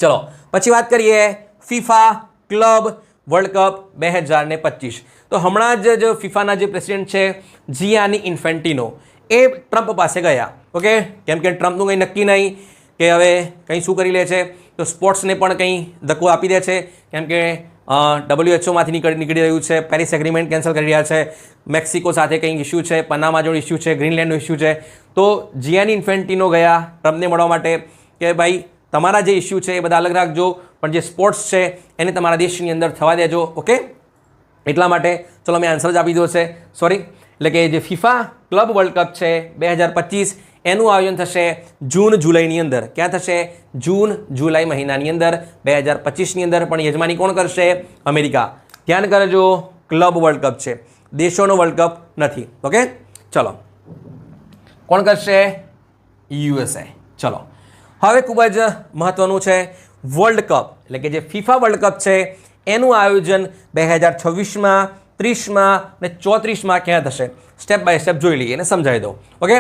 ચલો પછી વાત કરીએ ફીફા ક્લબ વર્લ્ડ કપ 2025. તો હમણાં જ ફીફાના જે પ્રેસિડેન્ટ છે જિયાની ઇન્ફેન્ટિનો એ ટ્રમ્પ પાસે ગયા. ઓકે, કેમ કે ટ્રમ્પનું કંઈ નક્કી નહીં કે હવે કંઈ શું કરી લે છે. તો સ્પોર્ટ્સને પણ કંઈ ધક્કો આપી દે છે, કેમ કે WHO નીકળી રહ્યું છે, પેરિસ એગ્રીમેન્ટ કેન્સલ કરી રહ્યા છે, મેક્સિકો સાથે કંઈ ઇસ્યુ છે, પનામા જોડે ઇસ્યુ છે, ગ્રીનલેન્ડનો ઇસ્યુ છે. તો જિયાની ઇન્ફેન્ટિનો ગયા ટ્રમ્પને મળવા માટે કે ભાઈ તમારા જે ઇસ્યુ છે એ બધા અલગ રાખજો, પણ જે સ્પોર્ટ્સ છે એને તમારા દેશની અંદર થવા દેજો. ઓકે, એટલા માટે ચલો મેં આન્સર જ આપી દીધો છે. સોરી, એટલે કે જે ફીફા ક્લબ વર્લ્ડ કપ છે 2025 એનું આયોજન થશે જૂન જુલાઈની અંદર. ક્યાં થશે? જૂન જુલાઈ મહિનાની અંદર 2025ની અંદર. પણ યજમાની કોણ કરશે? અમેરિકા. ધ્યાન કરજો, ક્લબ વર્લ્ડ કપ છે, દેશોનો વર્લ્ડ કપ નથી. ઓકે, ચલો કોણ કરશે? USA. ચલો હવે ખૂબ જ મહત્વનું છે વર્લ્ડ કપ, એટલે કે જે ફીફા વર્લ્ડ કપ છે એનું આયોજન 2026માં, 30માં અને 34માં ક્યાં થશે? સ્ટેપ બાય સ્ટેપ જોઈ લઈએ અને સમજાવી દો. ઓકે,